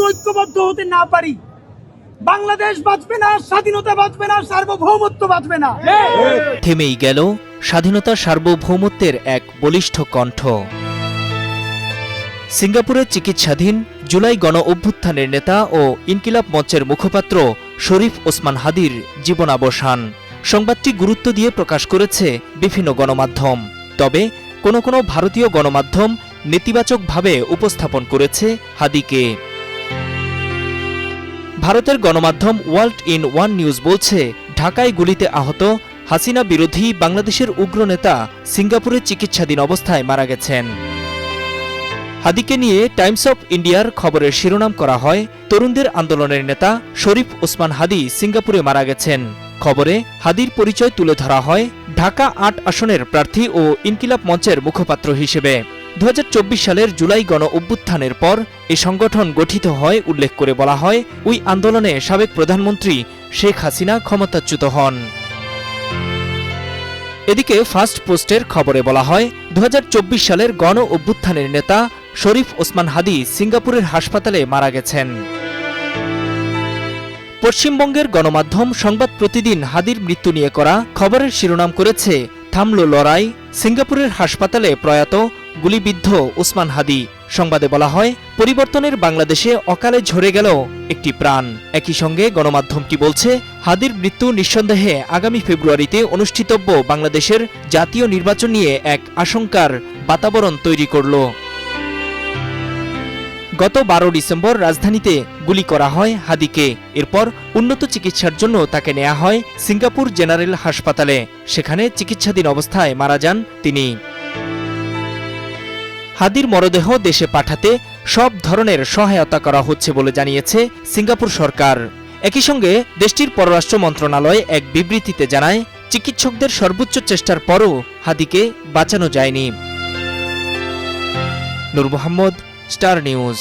ঐক্যবদ্ধ হতে না পারি, বাংলাদেশ বাঁচবে না, স্বাধীনতা বাঁচবে না, সার্বভৌমত্ব বাঁচবে না। থেমেই গেল স্বাধীনতা সার্বভৌমত্বের এক বলিষ্ঠ কণ্ঠ। সিঙ্গাপুরে চিকিৎসাধীন জুলাই গণ অভ্যুত্থানের নেতা ও ইনকিলাব মঞ্চের মুখপাত্র শরীফ ওসমান হাদির জীবনাবসান সংবাদটি গুরুত্ব দিয়ে প্রকাশ করেছে বিভিন্ন গণমাধ্যম। তবে কোনো কোনো ভারতীয় গণমাধ্যম নেতিবাচকভাবে উপস্থাপন করেছে হাদিকে। ভারতের গণমাধ্যম ওয়ার্ল্ড ইন ওয়ান নিউজ বলছে, ঢাকায় গুলিতে আহত হাসিনা বিরোধী বাংলাদেশের উগ্র নেতা সিঙ্গাপুরে চিকিৎসাধীন অবস্থায় মারা গেছেন। হাদিকে নিয়ে টাইমস অফ ইন্ডিয়ার খবরের শিরোনাম করা হয়, তরুণদের আন্দোলনের নেতা শরীফ ওসমান হাদি সিঙ্গাপুরে মারা গেছেন। খবরে হাদির পরিচয় তুলে ধরা হয় ঢাকা ৮ আসনের প্রার্থী ও ইনকিলাব মঞ্চের মুখপাত্র হিসেবে। ২০২৪ সালের জুলাই গণ অভ্যুত্থানের পর এই সংগঠন গঠিত হয় উল্লেখ করে বলা হয়, ওই আন্দোলনে সাবেক প্রধানমন্ত্রী শেখ হাসিনা ক্ষমতাচ্যুত হন। এদিকে ফার্স্ট পোস্টের খবরে বলা হয়, ২০২৪ সালের গণ অভ্যুত্থানের নেতা শরীফ ওসমান হাদি সিঙ্গাপুরের হাসপাতালে মারা গেছেন। পশ্চিমবঙ্গের গণমাধ্যম সংবাদ প্রতিদিন হাদির মৃত্যু নিয়ে করা খবরের শিরোনাম করেছে, থামল লড়াই, সিঙ্গাপুরের হাসপাতালে প্রয়াত গুলিবিদ্ধ ওসমান হাদি। সংবাদে বলা হয়, পরিবর্তনের বাংলাদেশে অকালে ঝরে গেল একটি প্রাণ। একই সঙ্গে গণমাধ্যমটি বলছে, হাদির মৃত্যু নিঃসন্দেহে আগামী ফেব্রুয়ারিতে অনুষ্ঠিতব্য বাংলাদেশের জাতীয় নির্বাচন নিয়ে এক আশঙ্কার বাতাবরণ তৈরি করল। গত ১২ ডিসেম্বর রাজধানীতে গুলি করা হয় হাদিকে। এরপর উন্নত চিকিৎসার জন্য তাকে নেওয়া হয় সিঙ্গাপুর জেনারেল হাসপাতালে। সেখানে চিকিৎসাধীন অবস্থায় মারা যান তিনি। হাদির মরদেহ দেশে পাঠাতে সব ধরনের সহায়তা করা হচ্ছে বলে জানিয়েছে সিঙ্গাপুর সরকার। একই সঙ্গে দেশটির পররাষ্ট্র মন্ত্রণালয় এক বিবৃতিতে জানায়, চিকিৎসকদের সর্বোচ্চ চেষ্টার পরও হাদিকে বাঁচানো যায়নি। নূর মোহাম্মদ, স্টার নিউজ।